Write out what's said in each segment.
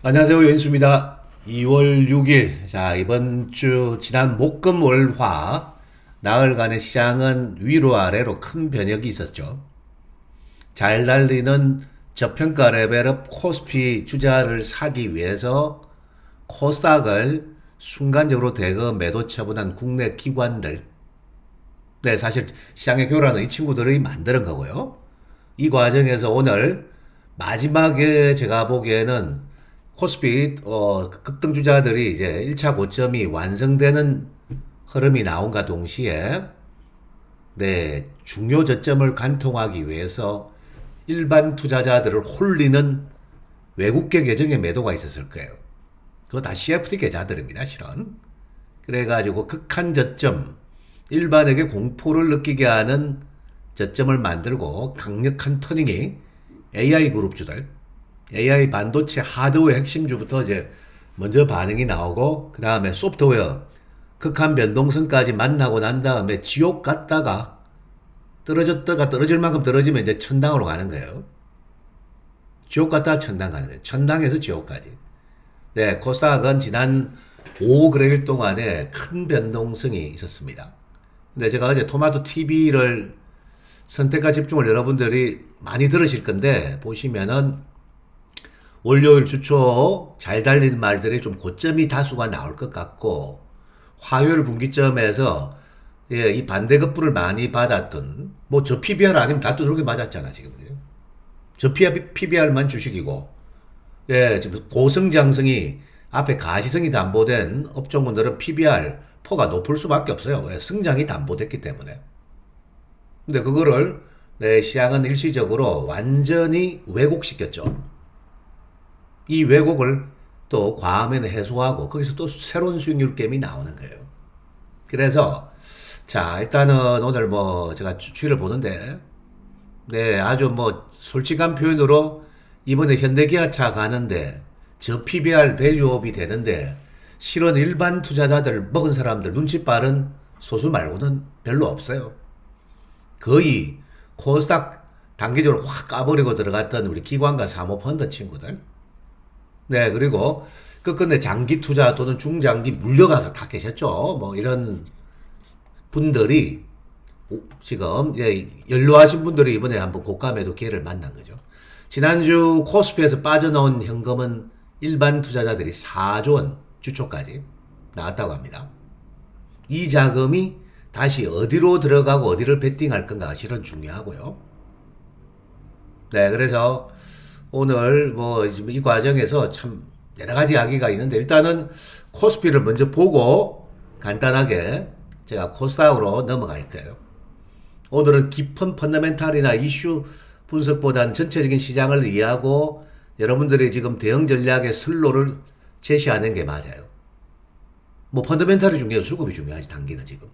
안녕하세요. 연수입니다. 2월 6일. 자, 이번 주, 지난 목금월화, 나흘간의 시장은 위로 아래로 큰 변혁이 있었죠. 잘 달리는 저평가 레벨업 코스피 투자를 사기 위해서 코스닥을 순간적으로 대거 매도 처분한 국내 기관들. 네, 사실 시장의 교란은 이 친구들이 만드는 거고요. 이 과정에서 오늘 마지막에 제가 보기에는 코스피 급등주자들이 이제 1차 고점이 완성되는 흐름이 나온과 동시에 네, 중요 저점을 관통하기 위해서 일반 투자자들을 홀리는 외국계 계정의 매도가 있었을 거예요. 그거 다 CFD 계좌들입니다, 실은. 그래가지고 극한 저점, 일반에게 공포를 느끼게 하는 저점을 만들고 강력한 터닝이 AI 그룹주들, AI 반도체 하드웨어 핵심주부터 이제 먼저 반응이 나오고 그 다음에 소프트웨어 극한 변동성까지 만나고 난 다음에 지옥 갔다가 떨어졌다가 떨어질 만큼 떨어지면 이제 천당으로 가는 거예요. 지옥 갔다가 천당 가는 거예요. 천당에서 지옥까지. 네, 코스닥은 지난 5거래일 동안에 큰 변동성이 있었습니다. 근데 제가 어제 토마토 TV를 선택과 집중을 여러분들이 많이 들으실 건데 보시면은 월요일 주초 잘 달린 말들이 좀 고점이 다수가 나올 것 같고 화요일 분기점에서 예, 이 반대급부를 많이 받았던 뭐 저 PBR 아니면 다 두들겨 맞았잖아 지금. 저 PBR만 주식이고 예, 지금 고성장성이 앞에 가시성이 담보된 업종군들은 PBR 포가 높을 수밖에 없어요. 왜? 성장이 담보됐기 때문에. 근데 그거를 네, 시장은 일시적으로 완전히 왜곡시켰죠. 이 왜곡을 또 과감히 해소하고 거기서 또 새로운 수익률 게임이 나오는 거예요. 그래서 자 일단은 오늘 뭐 제가 추이를 보는데 네 아주 뭐 솔직한 표현으로 이번에 현대기아차 가는데 저 PBR 밸류업이 되는데 실은 일반 투자자들 먹은 사람들 눈치 빠른 소수 말고는 별로 없어요. 거의 코스닥 단기적으로 확 까버리고 들어갔던 우리 기관과 사모펀드 친구들. 네, 그리고 끝끝내 장기 투자 또는 중장기 물려가서 다 계셨죠. 뭐 이런 분들이 지금 예, 연로하신 분들이 이번에 한번 고가 매도 기회를 만난 거죠. 지난주 코스피에서 빠져나온 현금은 일반 투자자들이 4조 원 주초까지 나왔다고 합니다. 이 자금이 다시 어디로 들어가고 어디를 베팅할 건가가 실은 중요하고요. 네, 그래서 오늘 뭐 이 과정에서 참 여러 가지 이야기가 있는데 일단은 코스피를 먼저 보고 간단하게 제가 코스닥으로 넘어갈 거예요. 오늘은 깊은 펀더멘탈이나 이슈 분석보다는 전체적인 시장을 이해하고 여러분들이 지금 대응 전략의 슬로를 제시하는 게 맞아요. 뭐 펀더멘탈이 중요해요. 수급이 중요하지 단기는 지금.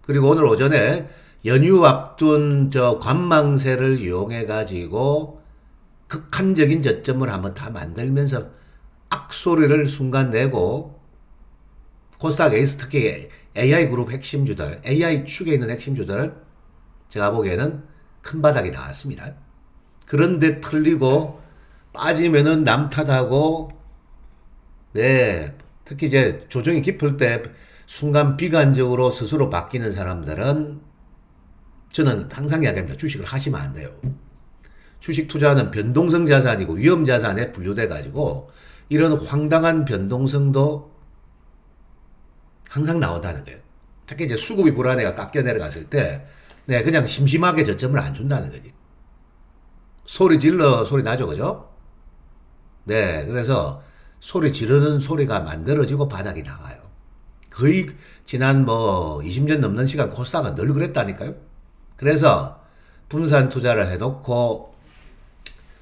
그리고 오늘 오전에 연휴 앞둔 저 관망세를 이용해 가지고 극한적인 저점을 한번 다 만들면서 악소리를 순간 내고 코스닥 에이스 특히 AI 그룹 핵심주들, AI 축에 있는 핵심주들 제가 보기에는 큰 바닥이 나왔습니다. 그런데 틀리고 빠지면은 남 탓하고 네, 특히 이제 조정이 깊을 때 순간 비관적으로 스스로 바뀌는 사람들은 저는 항상 이야기합니다. 주식을 하시면 안 돼요. 주식 투자는 변동성 자산이고 위험 자산에 분류돼 가지고 이런 황당한 변동성도 항상 나온다는 거예요. 특히 이제 수급이 불안해가 깎여 내려갔을 때, 네, 그냥 심심하게 저점을 안 준다는 거지. 소리 질러 소리 나죠, 그죠? 네, 그래서 소리 지르는 소리가 만들어지고 바닥이 나와요. 거의 지난 뭐 20년 넘는 시간 코스닥은 늘 그랬다니까요. 그래서 분산 투자를 해놓고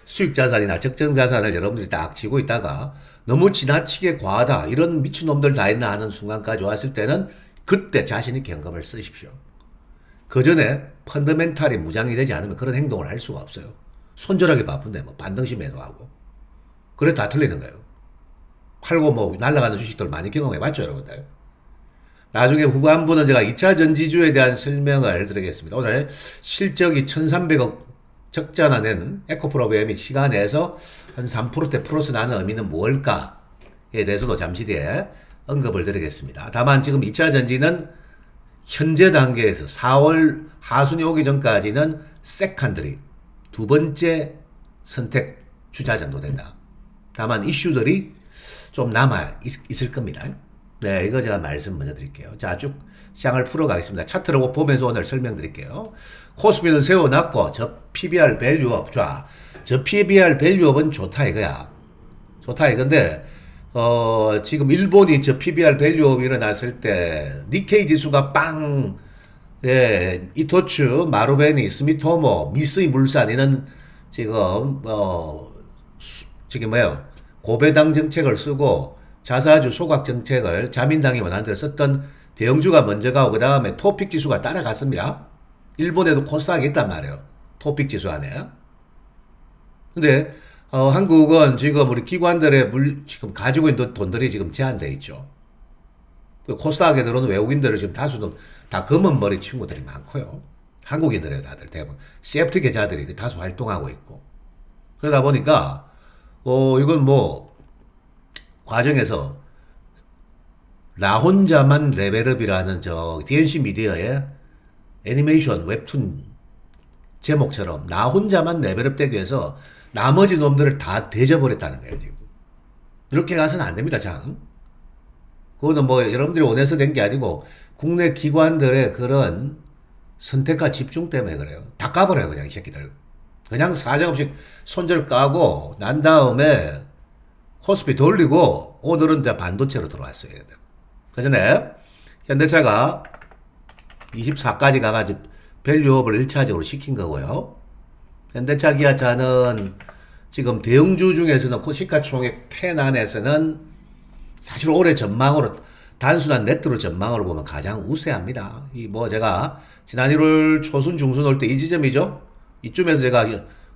수익 자산이나 적정 자산을 여러분들이 딱 쥐고 있다가 너무 지나치게 과하다 이런 미친놈들 다 있나 하는 순간까지 왔을 때는 그때 자신이 경감을 쓰십시오. 그 전에 펀더멘탈이 무장이 되지 않으면 그런 행동을 할 수가 없어요. 손절하기 바쁜데 뭐 반등시 매도하고 그래 다 틀리는 거예요. 팔고 뭐 날아가는 주식들 많이 경험해봤죠 여러분들. 나중에 후반부는 제가 2차 전지주에 대한 설명을 드리겠습니다. 오늘 실적이 1300억 적자나는 에코프로비엠이 시간에서 한 3%대 플러스 나는 의미는 무엇일까에 대해서도 잠시 뒤에 언급을 드리겠습니다. 다만 지금 2차 전지는 현재 단계에서 4월 하순이 오기 전까지는 세컨더리 두 번째 선택 주자 정도 된다. 다만 이슈들이 좀 남아 있을 겁니다. 네, 이거 제가 말씀 먼저 드릴게요. 자, 쭉 시장을 풀어가겠습니다. 차트를 보면서 오늘 설명드릴게요. 코스피는 세워놨고 저 PBR 밸류업 자, 저 PBR 밸류업은 좋다 이거야. 좋다 이건데 지금 일본이 저 PBR 밸류업이 일어났을 때 니케이 지수가 빵 예, 이토츠, 마루베니, 스미토모, 미쓰이 물산 이는 지금 저기 뭐예요? 고배당 정책을 쓰고 자사주 소각 정책을 자민당이 원하는 대로 썼던 대형주가 먼저 가고 그 다음에 토픽 지수가 따라갔습니다. 일본에도 코스닥이 있단 말이에요. 토픽 지수 안에. 근데 한국은 지금 우리 기관들의 지금 가지고 있는 돈들이 지금 제한되어 있죠. 코스닥에 들어오는 외국인들은 지금 다수도 다 검은 머리 친구들이 많고요. 한국인들이에요, 다들 대부분. CFT 계좌들이 다수 활동하고 있고. 그러다 보니까 이건 뭐 과정에서 나 혼자만 레벨업이라는 저 DNC 미디어의 애니메이션 웹툰 제목처럼 나 혼자만 레벨업 되기 위해서 나머지 놈들을 다 대져버렸다는 거예요, 지금. 이렇게 가서는 안 됩니다, 장. 그거는 뭐 여러분들이 원해서 된 게 아니고 국내 기관들의 그런 선택과 집중 때문에 그래요. 다 까버려요, 그냥 이 새끼들. 그냥 사정없이 손절 까고 난 다음에 코스피 돌리고 오늘은 이제 반도체로 들어왔어요. 그 전에 현대차가 24까지 가가지고 밸류업을 1차적으로 시킨 거고요. 현대차 기아차는 지금 대형주 중에서는 시가총액 10 안에서는 사실 올해 전망으로 단순한 네트로 전망으로 보면 가장 우세합니다. 이 뭐 제가 지난 1월 초순 중순 올 때 이 지점이죠. 이쯤에서 제가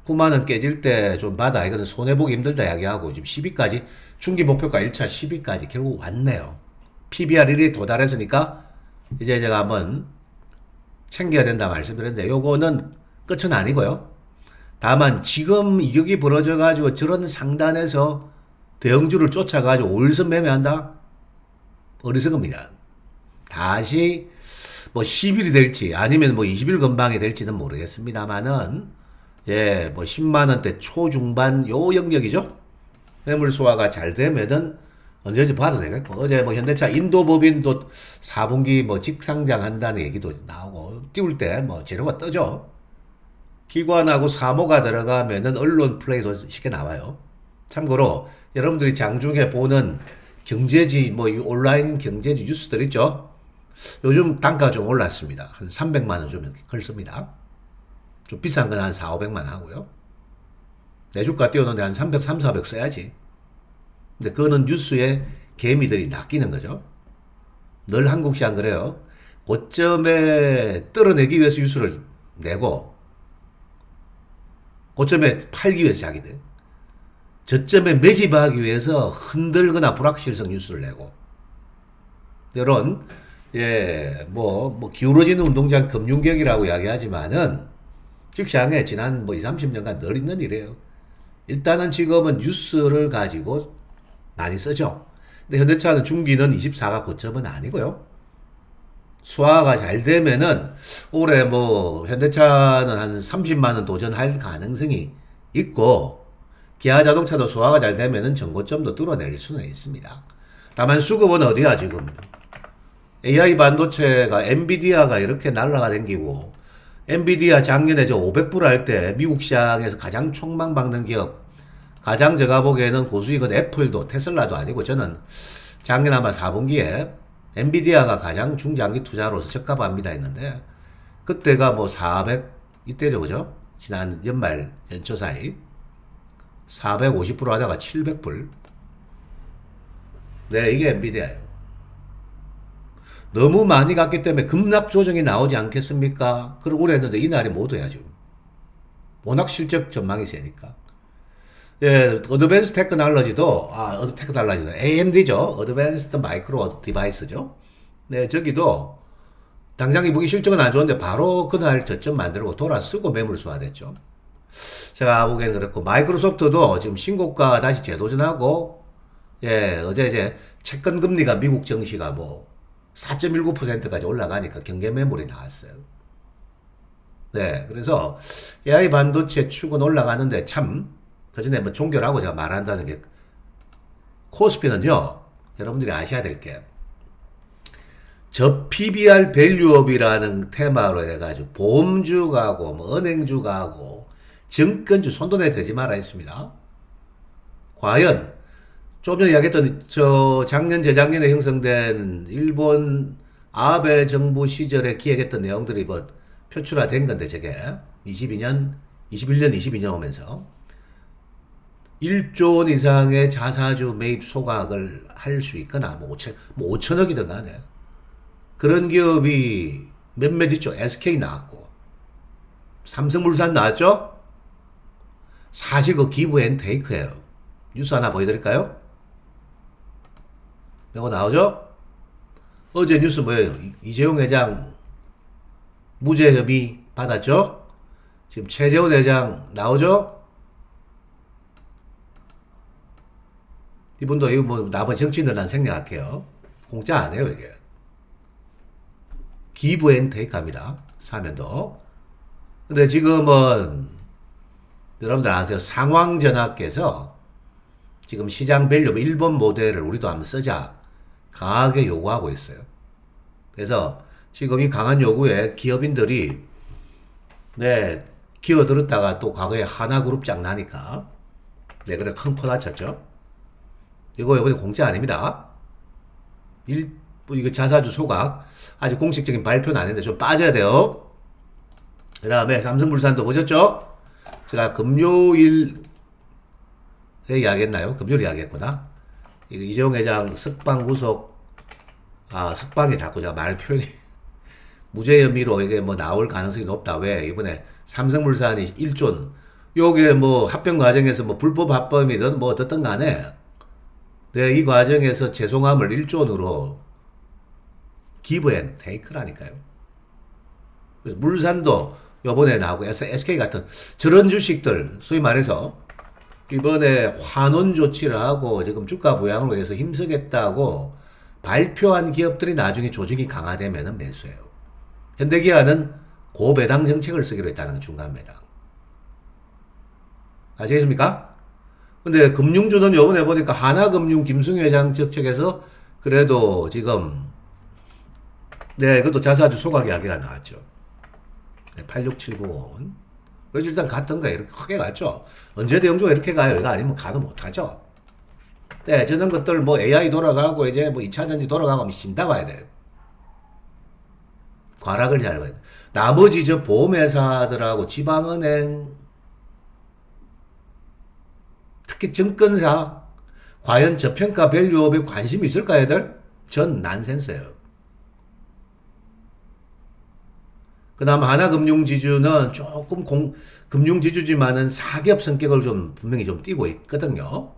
9만원 깨질 때 좀 받아 이거는 손해보기 힘들다 이야기하고 지금 10위까지 중기 목표가 1차 10위까지 결국 왔네요. PBR 1위 도달했으니까 이제 제가 한번 챙겨야 된다 말씀드렸는데 요거는 끝은 아니고요. 다만 지금 이격이 벌어져 가지고 저런 상단에서 대형주를 쫓아가지고 올선 매매한다? 어리석습니다. 다시 뭐 10일이 될지 아니면 뭐 20일 건방이 될지는 모르겠습니다만은 예, 뭐 10만원대 초중반 요 영역이죠. 매물 소화가 잘 되면은 언제든지 봐도 되겠고 어제 뭐 현대차 인도법인도 4분기 뭐 직상장 한다는 얘기도 나오고 띄울 때 뭐 재료가 뜨죠. 기관하고 사모가 들어가면은 언론 플레이도 쉽게 나와요. 참고로 여러분들이 장중에 보는 경제지 뭐 온라인 경제지 뉴스들 있죠. 요즘 단가 좀 올랐습니다. 한 300만 원 주면 걸습니다. 좀 비싼 건 한 4, 500만 원 하고요. 내 주가 띄워놓는데 한 300, 3, 400 써야지. 근데 그거는 뉴스에 개미들이 낚이는 거죠. 늘 한국 시장 그래요. 고점에 떨어내기 위해서 뉴스를 내고 고점에 팔기 위해서 자기들 저점에 매집하기 위해서 흔들거나 불확실성 뉴스를 내고 이런 예, 뭐 기울어지는 운동장 금융격이라고 이야기하지만은 주식시장에 지난 뭐 20, 30년간 늘 있는 일이에요. 일단은 지금은 뉴스를 가지고 많이 쓰죠. 근데 현대차는 중기는 24가 고점은 아니고요. 수화가 잘 되면은 올해 뭐 현대차는 한 30만 원 도전할 가능성이 있고 기아자동차도 수화가 잘 되면은 전고점도 뚫어낼 수는 있습니다. 다만 수급은 어디야 지금? AI 반도체가 엔비디아가 이렇게 날라가 댕기고 엔비디아 작년에 저 500불 할 때 미국 시장에서 가장 촉망받는 기업 가장 제가 보기에는 고수익은 애플도 테슬라도 아니고 저는 작년 아마 4분기에 엔비디아가 가장 중장기 투자로서 적합합니다 했는데 그때가 뭐 400 이때죠 그죠? 지난 연말 연초 사이 450불 하다가 700불 네 이게 엔비디아예요. 너무 많이 갔기 때문에 급락 조정이 나오지 않겠습니까? 그러고 그랬는데 이날이 못 오야 지금. 워낙 실적 전망이 세니까. 예, 어드밴스 테크놀로지도 테크놀로지도 AMD죠. 어드밴스드 마이크로 디바이스죠. 네, 저기도 당장 이보기 실적은 안 좋은데 바로 그날 저점 만들고 돌아쓰고 매물 소화됐죠. 제가 보기에는 그렇고, 마이크로소프트도 지금 신고가 다시 재도전하고, 예, 어제 이제 채권 금리가 미국 증시가 뭐 4.19%까지 올라가니까 경계 매물이 나왔어요. 네, 그래서 AI 반도체 축은 올라가는데 참, 그 전에 뭐 종결하고 제가 말한다는 게, 코스피는요, 여러분들이 아셔야 될 게, 저 PBR 밸류업이라는 테마로 해가지고, 보험주 가고, 뭐 은행주 가고, 증권주 손도 내 대지 마라 했습니다. 과연, 좀 전에 이야기했던, 작년, 재작년에 형성된 일본 아베 정부 시절에 기획했던 내용들이 뭐, 표출화된 건데, 저게, 22년, 21년, 22년 오면서, 1조 원 이상의 자사주 매입 소각을 할 수 있거나, 뭐 5천억이든 간에, 그런 기업이 몇몇 있죠. SK 나왔고, 삼성물산 나왔죠? 사실 그 기브 앤 테이크예요. 뉴스 하나 보여드릴까요? 이거 나오죠? 어제 뉴스 뭐예요? 이재용 회장 무죄 혐의 받았죠? 지금 최재원 회장 나오죠? 이분도 이거 뭐 나머지 정치인들 난 생략할게요. 공짜 안 해요 이게. 기브 앤 테이크 합니다. 사면도. 근데 지금은 여러분들 아세요? 상황전학께서 지금 시장 밸류 일본 모델을 우리도 한번 쓰자 강하게 요구하고 있어요. 그래서 지금 이 강한 요구에 기업인들이 네 기어들었다가 또 과거에 하나그룹 장 나니까 네 그래 큰 퍼 다쳤죠. 이거 이번에 공짜 아닙니다. 이거 자사주 소각 아직 공식적인 발표는 안 했는데 좀 빠져야 돼요. 그 다음에 삼성물산도 보셨죠? 제가 금요일에 이야기했나요? 금요일에 이야기했구나. 이거 이재용 회장 석방 구속, 석방이 자꾸 제가 말 표현이, 무죄 혐의로 이게 뭐 나올 가능성이 높다. 왜? 이번에 삼성물산이 1조, 요게 뭐 합병 과정에서 뭐 불법 합법이든 뭐 어떻든 간에, 네, 이 과정에서 죄송함을 1조 원으로 기브 앤 테이크라니까요. 그래서 물산도 요번에 나오고 SK 같은 저런 주식들 소위 말해서 이번에 환원 조치를 하고 지금 주가 부양을 위해서 힘쓰겠다고 발표한 기업들이 나중에 조직이 강화되면 매수해요. 현대기아는 고배당 정책을 쓰기로 했다는 중간 배당. 아시겠습니까? 근데 금융주는 요번에 보니까 하나금융 김승희 회장 측에서 그래도 지금 네, 그것도 자사주 소각 이야기가 나왔죠. 86790원. 그래서 일단 갔던가 이렇게 크게 갔죠. 언제 대형주가 이렇게 가요? 이거 아니면 가도 못하죠. 네, 저런 것들 뭐 AI 돌아가고 이제 뭐 2차전지 돌아가고 하면 신다 봐야 돼요. 과락을 잘 봐야 돼요. 나머지 저 보험회사들하고 지방은행, 특히 증권사, 과연 저평가 밸류업에 관심이 있을까, 애들? 전 난센스예요. 그 다음 하나금융지주는 조금 금융지주지만은 사기업 성격을 좀 분명히 좀 띠고 있거든요.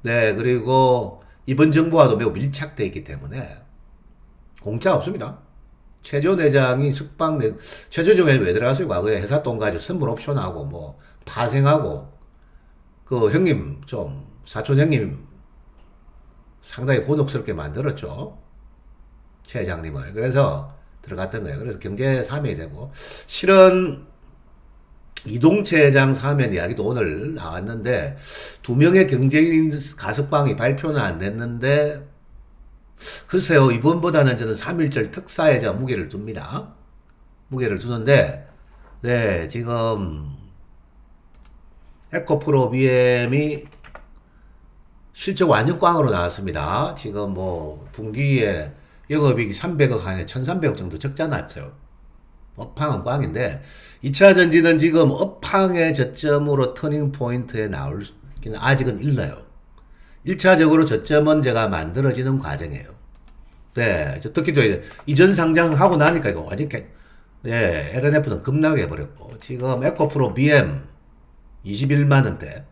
네, 그리고 이번 정부와도 매우 밀착되어 있기 때문에 공짜 없습니다. 최재원 회장이 최재원 회장이 왜 들어갔어요? 과거에 회사 돈 가지고 선물 옵션하고 뭐 파생하고 그 형님 사촌 형님 상당히 곤혹스럽게 만들었죠. 최 회장님을. 그래서 들어갔던 거예요. 그래서 경제 사면이 되고 실은 이동채 회장 사면 이야기도 오늘 나왔는데 2명의 경제인 가석방이 발표는 안 됐는데 글쎄요 이번보다는 저는 3.1절 특사에 제가 무게를 둡니다. 무게를 두는데 네 지금 에코프로 BM이 실적 완전 꽝으로 나왔습니다. 지금 뭐 분기에 영업이익이 300억 안에 1300억 정도 적자 났죠. 업황은 꽝인데 2차 전지는 지금 업황의 저점으로 터닝 포인트에 나올기는 아직은 일러요. 1차적으로 저점은 제가 만들어지는 과정이에요. 네, 특히 또 이전 상장하고 나니까 이거 완전 예, LNF는 급락해 버렸고 지금 에코프로 BM 21만원대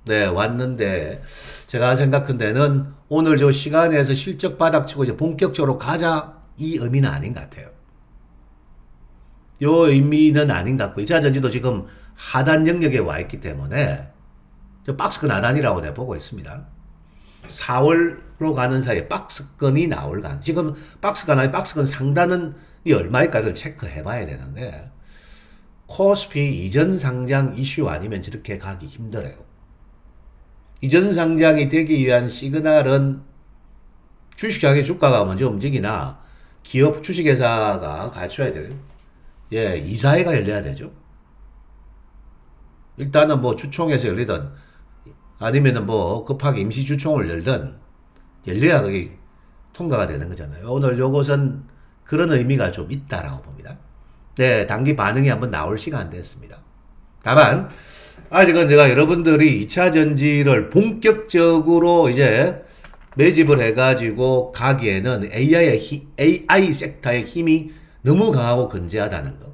네, 왔는데, 제가 생각한 데는 오늘 저 시간에서 실적 바닥치고 이제 본격적으로 가자, 이 의미는 아닌 것 같아요. 요 의미는 아닌 것 같고 2차 전지도 지금 하단 영역에 와 있기 때문에 저 박스권 하단이라고 내가 보고 있습니다. 4월로 가는 사이에 박스권이 나올 간 지금 박스권 아니 박스권 상단은 이 얼마일까 그걸 체크해 봐야 되는데 코스피 이전 상장 이슈 아니면 저렇게 가기 힘들어요. 이전 상장이 되기 위한 시그널은 주식시장의 주가가 먼저 움직이나 기업 주식회사가 갖춰야 될 이사회가 열려야 되죠. 일단은 뭐 주총에서 열리든 아니면은 뭐 급하게 임시 주총을 열든 열려야 그게 통과가 되는 거잖아요. 오늘 요것은 그런 의미가 좀 있다라고 봅니다. 네, 단기 반응이 한번 나올 시간 됐습니다. 다만 아직은 제가 여러분들이 2차 전지를 본격적으로 이제 매집을 해가지고 가기에는 AI 섹터의 힘이 너무 강하고 건재하다는 거.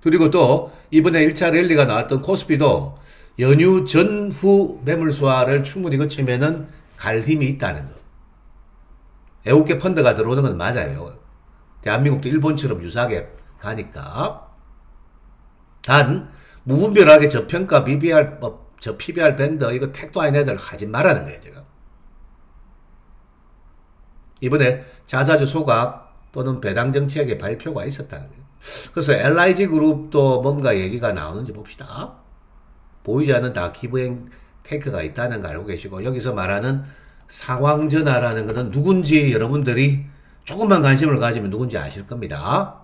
그리고 또 이번에 1차 랠리가 나왔던 코스피도 연휴 전후 매물 수화를 충분히 거치면은 갈 힘이 있다는 거. 외국계 펀드가 들어오는 건 맞아요. 대한민국도 일본처럼 유사하게 가니까. 단 무분별하게 저평가 BBR법, 저 PBR 밴드 이거 택도 아닌 애들 하지 말라는 거예요, 제가. 이번에 자사주 소각 또는 배당 정책의 발표가 있었다는 거예요. 그래서 LIG 그룹도 뭔가 얘기가 나오는지 봅시다. 보이지 않는 다 기브앤 테이크가 있다는 거 알고 계시고 여기서 말하는 상황 전화라는 것은 누군지 여러분들이 조금만 관심을 가지면 누군지 아실 겁니다.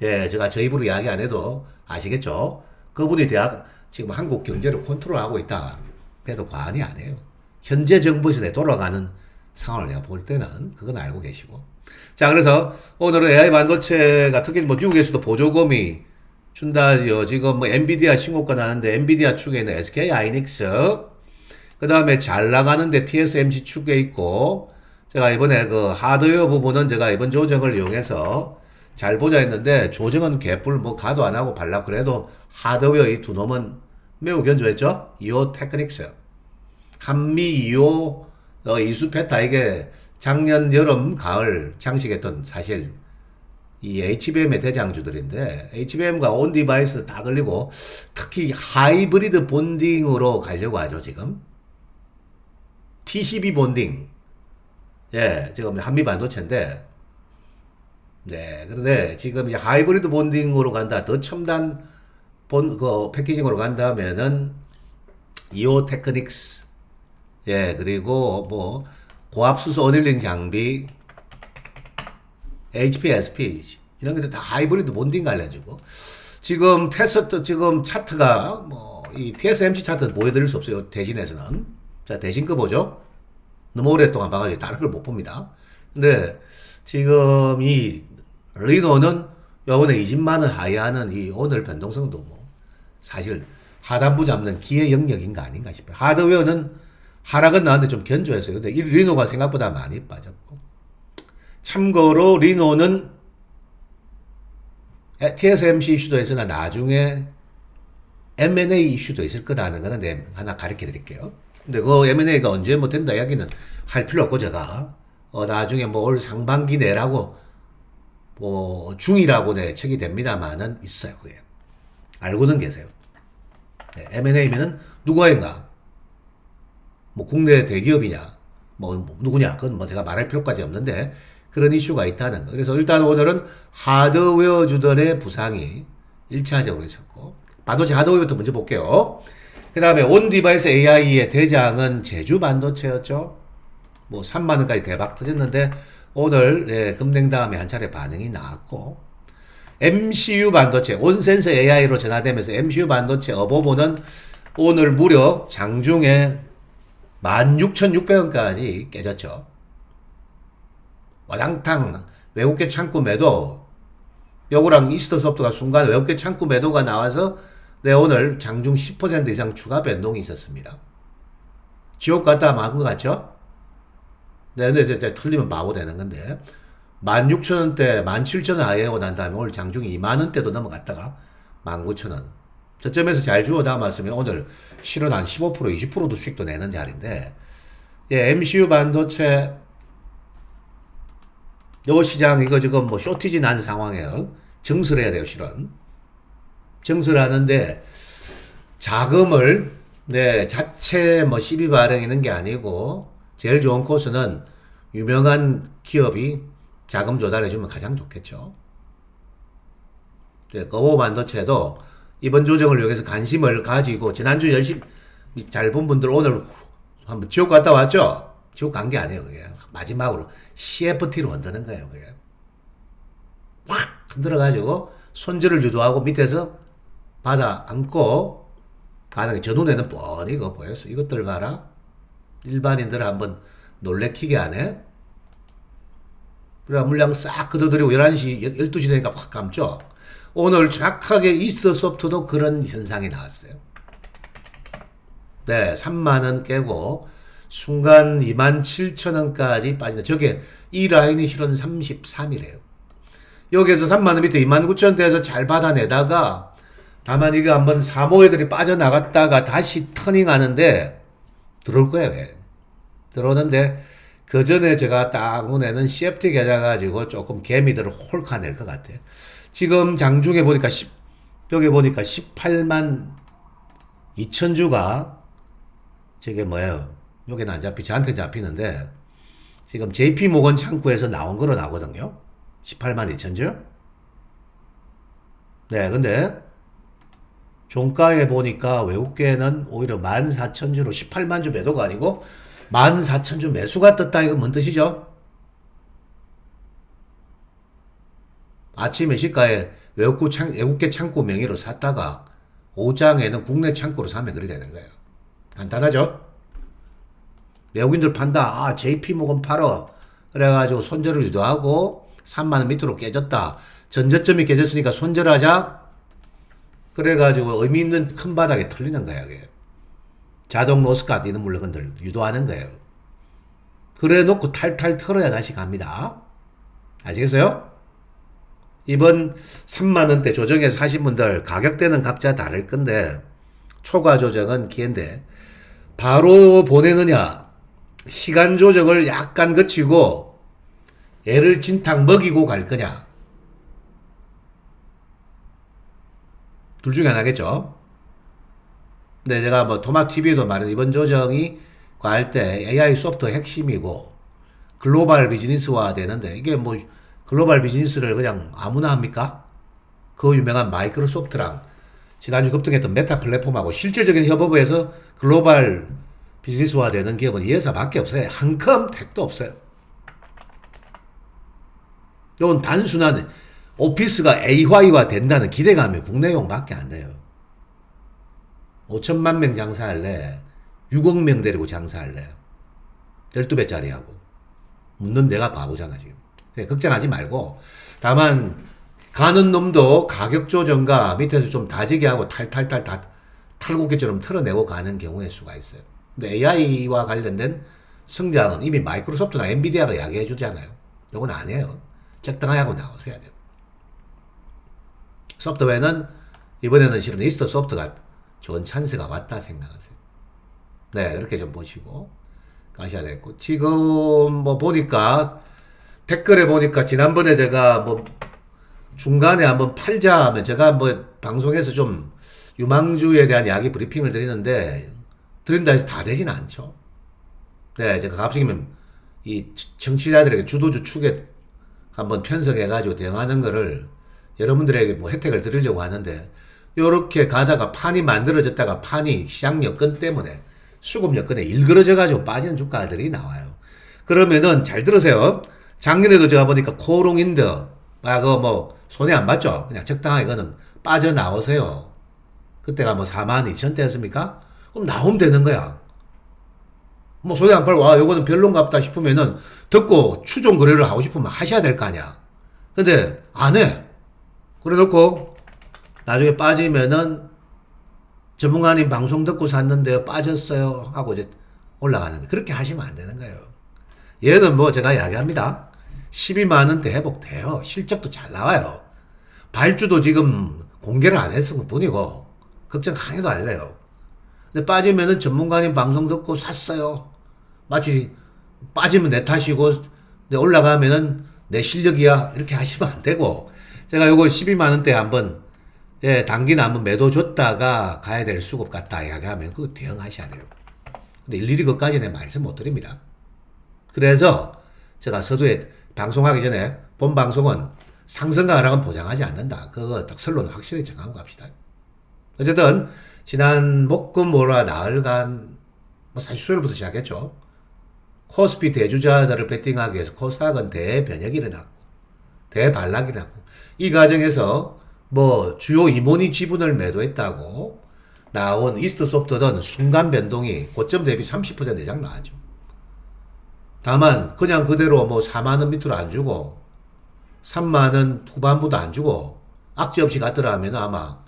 예, 제가 저 입으로 이야기 안 해도 아시겠죠? 그분이 지금 한국 경제를 컨트롤하고 있다. 그래도 과언이 아니에요. 현재 정부 시대에 돌아가는 상황을 내가 볼 때는 그건 알고 계시고. 자, 그래서 오늘은 AI 반도체가 특히 뭐 미국에서도 보조금이 준다죠. 지금 뭐 엔비디아 신고가 나는데 엔비디아 축에 있는 SK 하이닉스, 그 다음에 잘 나가는데 TSMC 축에 있고, 제가 이번에 그 하드웨어 부분은 제가 이번 조정을 이용해서 잘 보자 했는데 조정은 개뿔 뭐 가도 안 하고 발라 그래도 하드웨어 이 두 놈은 매우 견조했죠. 이오 테크닉스, 한미 이오 이수페타 이게 작년 여름 가을 장식했던 사실 이 HBM의 대장주들인데 HBM과 온 디바이스 다 걸리고 특히 하이브리드 본딩으로 가려고 하죠 지금. TCB 본딩, 예, 지금 한미 반도체인데, 네, 그런데 지금 이제 하이브리드 본딩으로 간다, 더 첨단 그 패키징으로 간다면은 이오 테크닉스, 예, 그리고 뭐 고압수소 어닐링 장비, HPSP 이런 것들 다 하이브리드 본딩 관련주고 지금 지금 차트가 뭐 이 TSMC 차트는 보여드릴 수 없어요 대신에서는. 자, 대신 거 보죠. 너무 오랫동안 봐가지고 다른 걸 못 봅니다. 근데 지금 이 리노는 요번에 20만원 하회하는 이 오늘 변동성도 뭐 사실 하단부 잡는 기회 영역인가 아닌가 싶어요. 하드웨어는 하락은 나한테 좀 견조했어요. 근데 이 리노가 생각보다 많이 빠졌고. 참고로 리노는 TSMC 이슈도 있으나 나중에 M&A 이슈도 있을 거다는 거는 내가 하나 가르쳐 드릴게요. 근데 그 M&A가 언제 뭐 된다 이야기는 할 필요 없고 제가 나중에 뭐 올 상반기 내라고 뭐 중이라고 내 책이 됩니다만은 있어요. 그게 알고는 계세요. 네, M&A면은 누구인가? 뭐 국내 대기업이냐? 뭐 누구냐? 그건 뭐 제가 말할 필요까지 없는데 그런 이슈가 있다는 거. 그래서 일단 오늘은 하드웨어 주들의 부상이 1차적으로 있었고 반도체 하드웨어부터 먼저 볼게요. 그 다음에 온 디바이스 AI의 대장은 제주 반도체였죠. 뭐 3만원까지 대박 터졌는데 오늘 급냉 다음에 한 차례 반응이 나왔고 MCU 반도체 온센서 AI로 전환되면서 MCU 반도체 어보보는 오늘 무려 장중에 16,600원까지 깨졌죠. 와당탕 외국계 창구 매도 요거랑 이스터소프트가 순간 외국계 창구 매도가 나와서 오늘 장중 10% 이상 추가 변동이 있었습니다. 지옥 갔다 막은 것 같죠? 근데 틀리면 바보 되는 건데 16,000원대 17,000원 하회하고 난 다음에 오늘 장중이 2만원대도 넘어갔다가 19,000원 저점에서 잘 주워 담았으면 오늘 실은 한 15% 20%도 수익도 내는 자리인데 MCU 반도체 요 시장 이거 지금 뭐 쇼티지 난 상황이에요. 정설해야 돼요, 실은. 정설하는데 자금을 자체 뭐 시비 발행하는 게 아니고 제일 좋은 코스는 유명한 기업이 자금 조달해주면 가장 좋겠죠. 거보 반도체도 이번 조정을 위해서 관심을 가지고 지난주 열심히 잘 본 분들 오늘 한번 지옥 갔다 왔죠? 지옥 간 게 아니에요, 그게. 마지막으로 CFT로 흔드는 거예요, 그게. 확 흔들어가지고 손질을 유도하고 밑에서 받아 안고 가는 게 저 눈에는 뻔히 이거 보였어. 이것들 봐라. 일반인들 한번 놀래키게 하네. 그래 물량 싹 걷어들이고 11시, 12시 되니까 확 감죠. 오늘 정확하게 이스소프트도 그런 현상이 나왔어요. 네, 3만원 깨고 순간 27,000원까지 빠진다. 저게 이 라인이 실은 33이래요. 여기에서 3만원 밑에 29,000원대에서 잘 받아내다가 다만 이게 한번 사모 애들이 빠져나갔다가 다시 터닝하는데 들어올 거예요. 들어오는데 그 전에 제가 딱 눈에는 CFT 계좌 가지고 조금 개미들을 홀카낼 것 같아요. 지금 장중에 보니까 여기 보니까 18만 2천 주가 저게 뭐예요? 여기는 안 잡히 저한테 잡히는데 지금 JP 모건 창구에서 나온 거로 나오거든요. 18만 2천 주. 네, 근데 종가에 보니까 외국계는 오히려 14,000주로 18만 주 매도가 아니고 14,000주 매수가 떴다. 이건 뭔 뜻이죠? 아침에 시가에 외국계 창고 명의로 샀다가 오장에는 국내 창고로 사면 그리 되는 거예요. 간단하죠? 외국인들 판다. 아, JP모건 팔어. 그래가지고 손절을 유도하고 3만원 밑으로 깨졌다. 전저점이 깨졌으니까 손절하자. 그래가지고 의미 있는 큰 바닥에 털리는 거야, 그게. 자동 로스캇 이런 물건들 유도하는 거예요. 그래 놓고 탈탈 털어야 다시 갑니다. 아시겠어요? 이번 3만원대 조정에서 사신 분들 가격대는 각자 다를 건데 초과 조정은 기회인데 바로 보내느냐 시간 조정을 약간 거치고 애를 진탕 먹이고 갈 거냐 둘 중에 하나겠죠. 근데 제가 뭐 토막TV에도 말한 이번 조정이 할 때 AI 소프트웨어 핵심이고 글로벌 비즈니스화 되는데 이게 뭐 글로벌 비즈니스를 그냥 아무나 합니까? 그 유명한 마이크로소프트랑 지난주 급등했던 메타 플랫폼하고 실질적인 협업에서 글로벌 비즈니스화 되는 기업은 이 회사밖에 없어요. 한 컴 택도 없어요. 이건 단순한 오피스가 A화이화 된다는 기대감이 국내용밖에 안 돼요. 5천만 명 장사할래? 6억 명 데리고 장사할래? 12배짜리 하고. 묻는 내가 바보잖아, 지금. 걱정하지 말고. 다만, 가는 놈도 가격 조정과 밑에서 좀 다지게 하고 탈탈탈 다 탈곡기처럼 털어내고 가는 경우의 수가 있어요. 근데 AI와 관련된 성장은 이미 마이크로소프트나 엔비디아가 이야기해 주잖아요. 요건 아니에요. 적당하게 하고 나오셔야 돼요. 소프트웨어는 이번에는 실은 이스터 소프트가 좋은 찬스가 왔다 생각하세요. 네, 그렇게 좀 보시고 가셔야 되겠고. 지금 뭐 보니까 댓글에 보니까 지난번에 제가 뭐 중간에 한번 팔자 하면 제가 뭐 방송에서 좀 유망주에 대한 이야기 브리핑을 드리는데 드린다 해서 다 되진 않죠. 네, 제가 갑자기면 이 청취자들에게 주도주 축에 한번 편성해가지고 대응하는 거를 여러분들에게 뭐 혜택을 드리려고 하는데 요렇게 가다가 판이 만들어졌다가 판이 시장 여건 때문에 수급 여건에 일그러져가지고 빠지는 주가들이 나와요. 그러면은 잘 들으세요. 작년에도 제가 보니까 코롱인드 그거 뭐 손해 안 봤죠. 그냥 적당하게 그거는 빠져나오세요. 그때가 뭐 42,000대였습니까? 그럼 나오면 되는 거야. 뭐 손해 안 팔고 요거는 별론갑다 싶으면은 듣고 추종 거래를 하고 싶으면 하셔야 될 거 아니야. 근데 안 해. 그래 놓고 나중에 빠지면은 전문가님 방송 듣고 샀는데요 빠졌어요 하고 이제 올라가는 거. 그렇게 하시면 안 되는 거예요. 얘는 뭐 제가 이야기합니다. 12만원대 회복돼요. 실적도 잘 나와요. 발주도 지금 공개를 안 했을 뿐이고 걱정 하나도 안 해요. 근데 빠지면은 전문가님 방송 듣고 샀어요. 마치 빠지면 내 탓이고 올라가면은 내 실력이야 이렇게 하시면 안 되고 제가 요거 12만 원대 한번 예, 단기는 한번 매도 줬다가 가야 될 수급 같다 이야기하면 그거 대응하셔야 돼요. 근데 일일이 그까지는 말씀 못 드립니다. 그래서 제가 서두에 방송하기 전에 본 방송은 상승과 하락은 보장하지 않는다. 그거 딱 설론 확실히 정하고 갑시다. 어쨌든 지난 목금월화 나흘간 뭐 사실 수요일부터 시작했죠. 코스피 대주자들을 베팅하기 위해서 코스닥은 대변혁이 일어났고 대반락이 일어났고 이 과정에서 뭐 주요 이모니 지분을 매도했다고 나온 이스트소프트는 순간 변동이 고점 대비 30% 이상 나왔죠. 다만 그냥 그대로 뭐 4만원 밑으로 안 주고 3만원 후반부도 안 주고 악재 없이 갔더라 하면 아마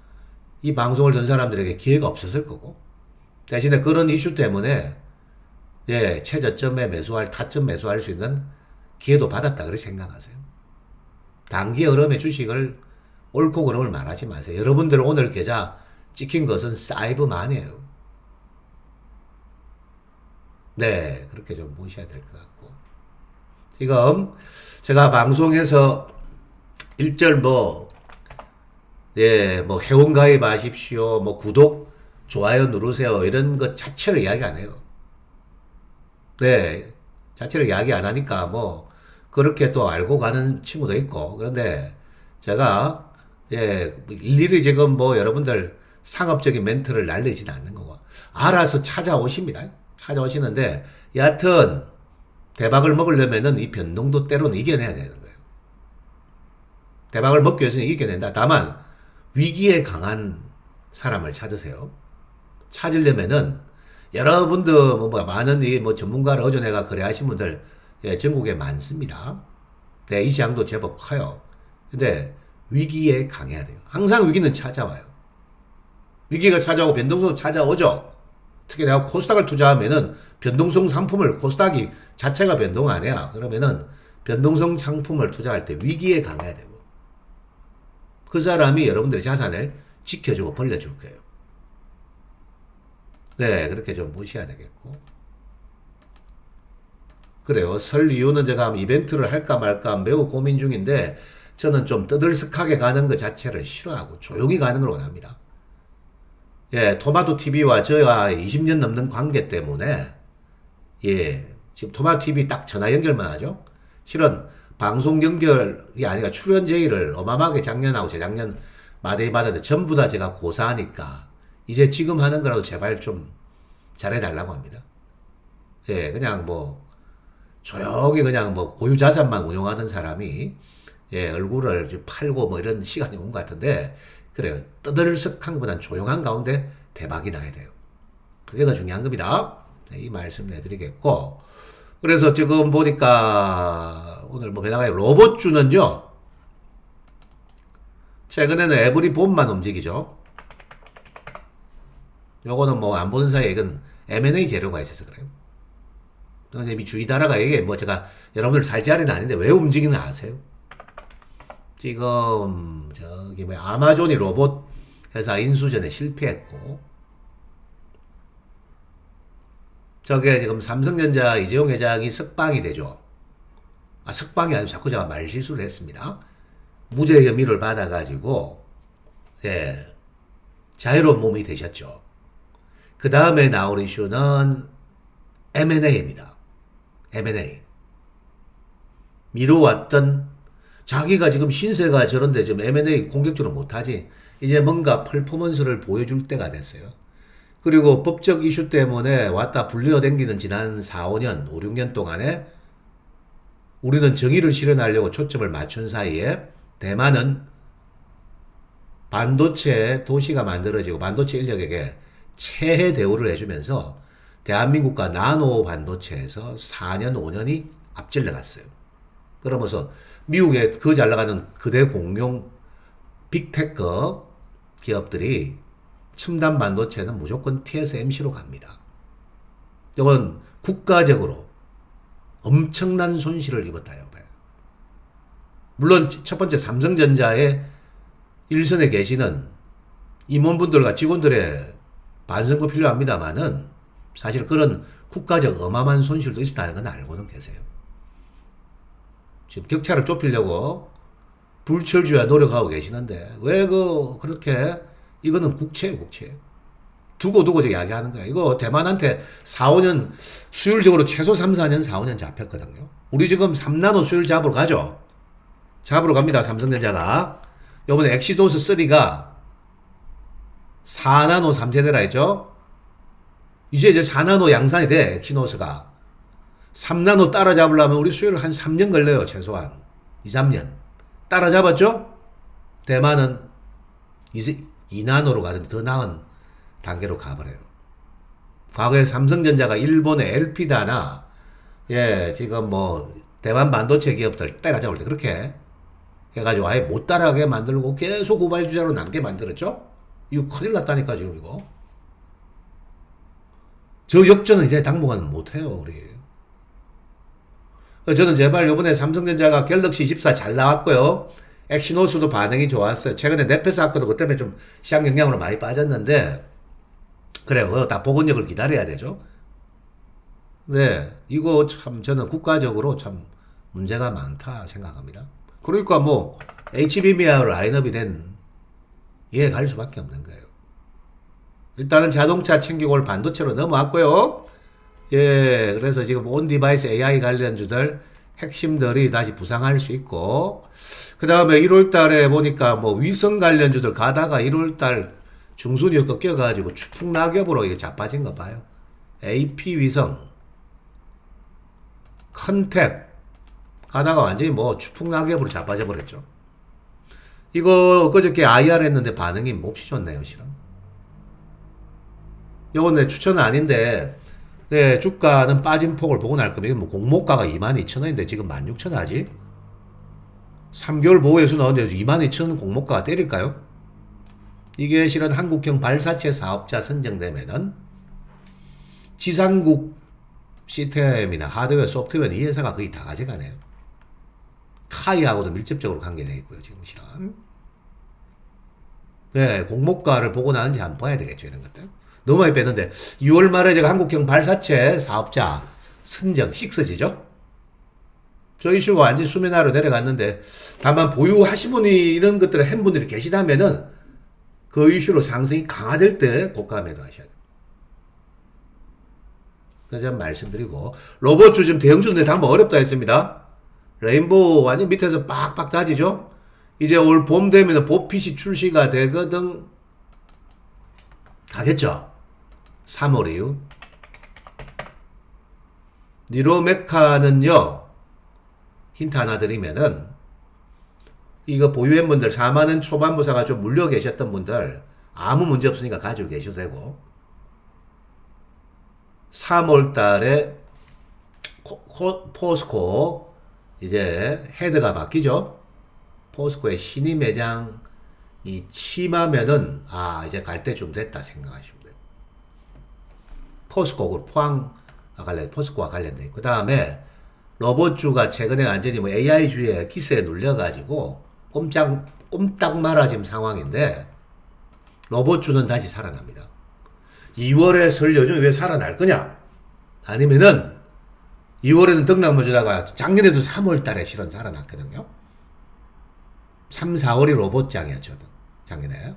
이 방송을 든 사람들에게 기회가 없었을 거고 대신에 그런 이슈 때문에 예, 최저점에 매수할 타점 매수할 수 있는 기회도 받았다 그렇게 생각하세요. 단기 흐름의 주식을 옳고 그름을 말하지 마세요. 여러분들 오늘 계좌 찍힌 것은 사이버만이에요. 네, 그렇게 좀 보셔야 될 것 같고. 지금 제가 방송에서 일절 예, 회원 가입하십시오, 구독, 좋아요 누르세요, 이런 것 자체를 이야기 안 해요. 네, 자체를 이야기 안 하니까 그렇게 또 알고 가는 친구도 있고, 그런데 제가, 예, 일일이 지금 여러분들 상업적인 멘트를 날리지는 않는 거고, 알아서 찾아오십니다. 찾아오시는데, 여하튼, 대박을 먹으려면은 이 변동도 때로는 이겨내야 되는 거예요. 대박을 먹기 위해서는 이겨낸다. 다만, 위기에 강한 사람을 찾으세요. 찾으려면은, 여러분들, 많은 전문가를 어전해가 거래하신 분들, 예, 전국에 많습니다. 네, 이 시장도 제법 커요. 근데, 위기에 강해야 돼요. 항상 위기는 찾아와요. 위기가 찾아오고 변동성도 찾아오죠. 특히 내가 코스닥을 투자하면은 변동성 상품을 코스닥이 자체가 변동 안 해야. 그러면은 변동성 상품을 투자할 때 위기에 강해야 되고. 그 사람이 여러분들의 자산을 지켜주고 벌려줄 거예요. 네, 그렇게 좀 보셔야 되겠고. 그래요. 설 이후는 제가 이벤트를 할까 말까 매우 고민 중인데, 저는 좀 떠들썩하게 가는 것 자체를 싫어하고 조용히 가는 걸 원합니다. 예, 토마토 TV와 저와 20년 넘는 관계 때문에, 예, 지금 토마토 TV 딱 전화 연결만 하죠? 실은 방송 연결이 아니라 출연 제의를 어마어마하게 작년하고 재작년 마대에 받았는데 전부 다 제가 고사하니까, 이제 지금 하는 거라도 제발 좀 잘해달라고 합니다. 예, 그냥 조용히 그냥 고유자산만 운용하는 사람이, 예, 얼굴을 팔고 이런 시간이 온 것 같은데, 그래요. 떠들썩한 것보단 조용한 가운데 대박이 나야 돼요. 그게 더 중요한 겁니다. 네, 이 말씀 내드리겠고. 그래서 지금 보니까, 오늘 배나가요. 로봇주는요, 최근에는 에브리 봄만 움직이죠. 요거는 안 보는 사이에 이건 M&A 재료가 있어서 그래요. 이미 주의다라가 이게 제가 여러분들 살 자리는 아닌데 왜 움직이는 거 아세요? 지금 저기 아마존이 로봇 회사 인수전에 실패했고, 저게 지금 삼성전자 이재용 회장이 석방이 되죠. 석방이 아니고 자꾸 제가 말 실수를 했습니다. 무죄 혐의를 받아가지고, 예, 자유로운 몸이 되셨죠. 그 다음에 나올 이슈는 M&A입니다. M&A. 미뤄왔던, 자기가 지금 신세가 저런데 좀 M&A 공격적으로 못하지. 이제 뭔가 퍼포먼스를 보여줄 때가 됐어요. 그리고 법적 이슈 때문에 왔다 불려댕기는 지난 4, 5년, 5, 6년 동안에 우리는 정의를 실현하려고 초점을 맞춘 사이에 대만은 반도체 도시가 만들어지고 반도체 인력에게 최혜 대우를 해주면서 대한민국과 나노 반도체에서 4년, 5년이 앞질러 갔어요. 그러면서 미국의 그 잘 나가는 그대 공룡 빅테크 기업들이 첨단 반도체는 무조건 TSMC로 갑니다. 이건 국가적으로 엄청난 손실을 입었다요. 물론 첫 번째 삼성전자의 일선에 계시는 임원분들과 직원들의 반성도 필요합니다만은 사실 그런 국가적 어마어마한 손실도 있었다는 건 알고는 계세요. 지금 격차를 좁히려고 불철주야 노력하고 계시는데 왜 그렇게 이거는 국채예요, 국채. 두고 이야기하는 거야. 이거 대만한테 4, 5년 수율적으로 최소 3, 4년, 4, 5년 잡혔거든요. 우리 지금 3나노 수율 잡으러 가죠. 잡으러 갑니다. 삼성전자가. 요번에 엑시도스 3가 4나노 3세대라 했죠. 이제 4나노 양산이 돼. 엑시노스가. 3나노 따라잡으려면 우리 수율 한 3년 걸려요. 최소한. 2, 3년. 따라잡았죠? 대만은 2나노로 가든지 더 나은 단계로 가버려요. 과거에 삼성전자가 일본의 엘피다나, 지금 대만 반도체 기업들 따라잡을 때 그렇게 해가지고 아예 못 따라가게 만들고 계속 후발주자로 남게 만들었죠? 이거 큰일 났다니까, 지금 이거. 저 역전은 이제 당분간은 못해요, 우리. 저는 제발 요번에 삼성전자가 갤럭시 24 잘 나왔고요. 엑시노스도 반응이 좋았어요. 최근에 넷패스 학교도 그 때문에 좀 시장 영향으로 많이 빠졌는데, 그래요. 다 복원력을 기다려야 되죠. 네, 이거 참 저는 국가적으로 참 문제가 많다 생각합니다. 그러니까 HBM이야 라인업이 된 이해 갈 수밖에 없는 거예요. 일단은 자동차 챙기고 올 반도체로 넘어왔고요. 그래서 지금 온 디바이스 AI 관련주들 핵심들이 다시 부상할 수 있고, 그 다음에 1월 달에 보니까 위성 관련주들 가다가 1월 달 중순이 꺾여가지고 추풍낙엽으로 이게 자빠진 거 봐요. AP 위성, 컨택 가다가 완전히 추풍낙엽으로 자빠져 버렸죠. 이거 그저께 IR 했는데 반응이 몹시 좋네요, 실은. 요건 내 추천은 아닌데, 주가는 빠진 폭을 보고 날 거면, 공모가가 22,000원인데 지금 16,000원 하지? 3개월 보호해서 나오는데 22,000원 공모가가 때릴까요? 이게 실은 한국형 발사체 사업자 선정되면은 지상국 시스템이나 하드웨어, 소프트웨어는 이 회사가 거의 다 가져가네요. 카이하고도 밀접적으로 관계되어 있고요, 지금 실은. 공모가를 보고 나는지 한번 봐야 되겠죠, 이런 것들. 너무 많이 뺐는데, 6월 말에 제가 한국형 발사체 사업자 선정, 6G죠? 저 이슈가 완전 수면 아래로 내려갔는데, 다만 보유하신 분이 이런 것들을 한 분들이 계시다면은, 그 이슈로 상승이 강화될 때 고가 매도하셔야 돼요. 그래서 말씀드리고, 로봇주 지금 대형주인데 한번 어렵다 했습니다. 레인보우 완전 밑에서 빡빡 다지죠? 이제 올 봄 되면 보핏이 출시가 되거든. 하겠죠? 3월 이후. 니로메카는요, 힌트 하나 드리면은, 이거 보유한 분들 4만원 초반부 사가 좀 물려 계셨던 분들, 아무 문제 없으니까 가지고 계셔도 되고, 3월 달에 포스코, 이제 헤드가 바뀌죠? 포스코의 신임 매장이 침하면은, 이제 갈 때쯤 됐다 생각하시면 돼요. 포스코, 포스코와 관련돼 있고, 그 다음에 로봇주가 최근에 완전히 AI주의 기세에 눌려가지고, 꼼딱 말아 지금 상황인데, 로봇주는 다시 살아납니다. 2월에 설 연휴 왜 살아날 거냐? 아니면은, 2월에는 등락물 주다가 작년에도 3월 달에 실은 살아났거든요. 3, 4월이 로봇장이었죠. 작년에.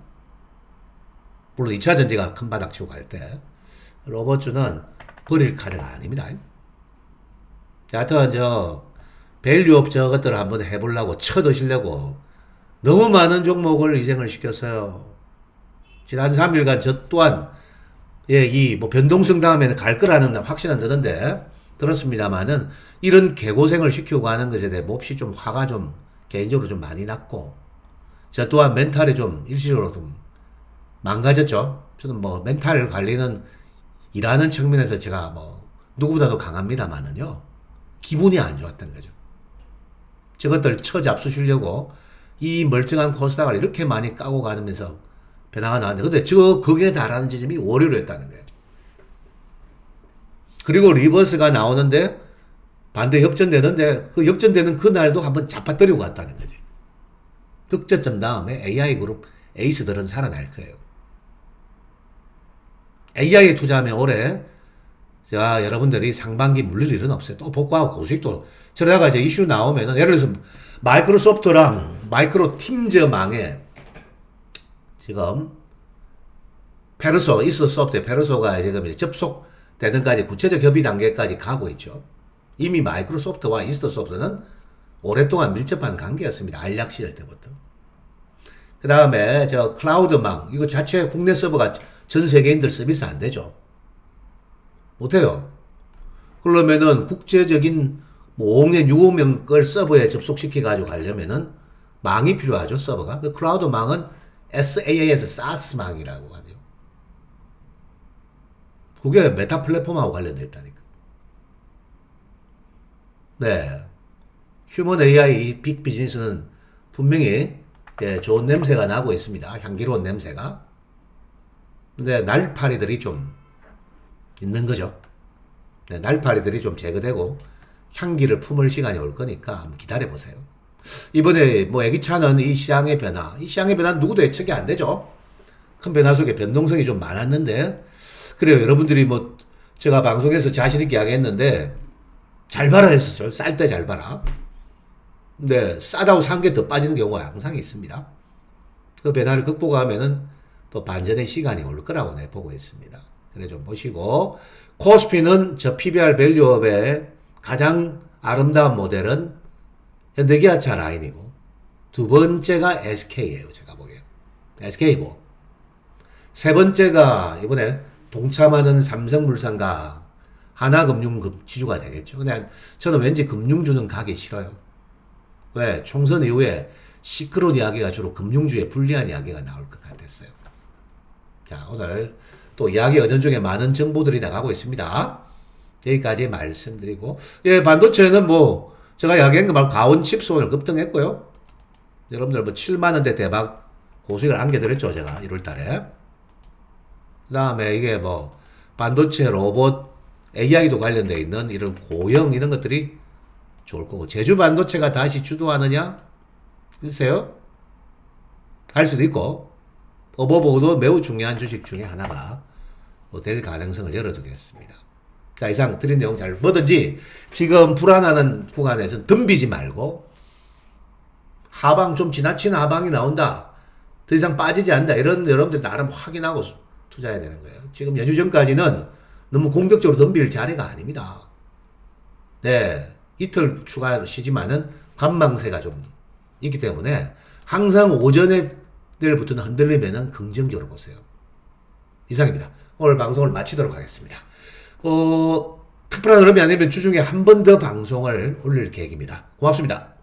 물론 2차 전지가 큰 바닥 치고 갈 때. 로봇주는 버릴 카드가 아닙니다. 하여튼 밸류업 저것들을 한번 해보려고 쳐드시려고 너무 많은 종목을 희생을 시켰어요. 지난 3일간 저 또한 변동성 다음에는 갈 거라는 확신은 드는데 들었습니다만은 이런 개고생을 시키고 하는 것에 대해 몹시 좀 화가 좀 개인적으로 좀 많이 났고 저 또한 멘탈이 좀 일시적으로 좀 망가졌죠. 저는 멘탈 관리는 일하는 측면에서 제가 누구보다도 강합니다만은요. 기분이 안 좋았던 거죠. 저것들 쳐잡수시려고 이 멀쩡한 코스닥을 이렇게 많이 까고 가면서 변화가 나왔는데 근데 거기에 달하는 지점이 월요일에 했다는 거예요. 그리고 리버스가 나오는데 반대 역전되는데 그 역전되는 그날도 한번 잡아뜨리고 갔다는 거지. 극저점 다음에 AI그룹 에이스들은 살아날 거예요. AI에 투자하면 올해 자, 여러분들이 상반기 물릴 일은 없어요. 또 복구하고 고수익도 저러다가 이제 이슈 나오면은 예를 들어서 마이크로소프트랑 마이크로 팀즈망에 지금 페르소, 이소소프트의 페르소가 지금 이제 접속되는까지 구체적 협의 단계까지 가고 있죠. 이미 마이크로소프트와 이스터소프트는 오랫동안 밀접한 관계였습니다. 알약 시절 때부터. 그 다음에 저 클라우드망, 이거 자체 국내 서버가 전 세계인들 서비스 안 되죠. 못해요. 그러면은 국제적인 뭐 5억 년, 6억 명 걸 서버에 접속시켜가지고 가려면은 망이 필요하죠, 서버가. 그 클라우드망은 SaaS, SaaS망이라고 하죠. 그게 메타 플랫폼하고 관련돼 있다니까. 네. 휴먼 AI 빅 비즈니스는 분명히 좋은 냄새가 나고 있습니다. 향기로운 냄새가. 근데 날파리들이 좀 있는 거죠. 네, 날파리들이 좀 제거되고 향기를 품을 시간이 올 거니까 한번 기다려보세요. 이번에 뭐 애기차는 이 시장의 변화는 누구도 예측이 안 되죠. 큰 변화 속에 변동성이 좀 많았는데, 그래요. 여러분들이 뭐 제가 방송에서 자신있게 이야기했는데 잘 봐라 했었어요. 쌀 때 잘 봐라. 근데 싸다고 산 게 더 빠지는 경우가 항상 있습니다. 그 변화를 극복하면은 또 반전의 시간이 올 거라고 내 보고 있습니다. 그래 좀 보시고, 코스피는 저 PBR 밸류업의 가장 아름다운 모델은 현대기아차 라인이고, 두 번째가 SK예요. 제가 보기에 SK고, 세 번째가 이번에 동참하는 삼성물산과 하나금융 지주가 되겠죠. 근데 저는 왠지 금융주는 가기 싫어요. 왜? 총선 이후에 시끄러운 이야기가 주로 금융주에 불리한 이야기가 나올 것 같았어요. 자, 오늘 또 이야기 은연중에 많은 정보들이 나가고 있습니다. 여기까지 말씀드리고, 예, 반도체는 뭐 제가 이야기한 거 말고 가온 칩스 오늘 급등했고요. 여러분들 뭐 7만원대 대박 고수익을 안겨드렸죠, 제가 1월달에. 그 다음에 이게 뭐 반도체, 로봇, AI도 관련되어 있는 이런 고형 이런 것들이 좋을 거고, 제주 반도체가 다시 주도하느냐? 글쎄요. 할 수도 있고, 어버보도 매우 중요한 주식 중에 하나가 될 가능성을 열어두겠습니다. 자, 이상 드린 내용 잘 뭐든지 지금 불안하는 구간에서는 덤비지 말고, 하방 좀 지나친 하방이 나온다, 더 이상 빠지지 않는다, 이런 여러분들 나름 확인하고 투자해야 되는 거예요. 지금 연휴 전까지는 너무 공격적으로 덤빌 자리가 아닙니다. 네, 이틀 추가로 쉬지만은 관망세가 좀 있기 때문에 항상 오전에 내일부터는 흔들리면은 긍정적으로 보세요. 이상입니다. 오늘 방송을 마치도록 하겠습니다. 특별한 흐름이 아니면 주중에 한 번 더 방송을 올릴 계획입니다. 고맙습니다.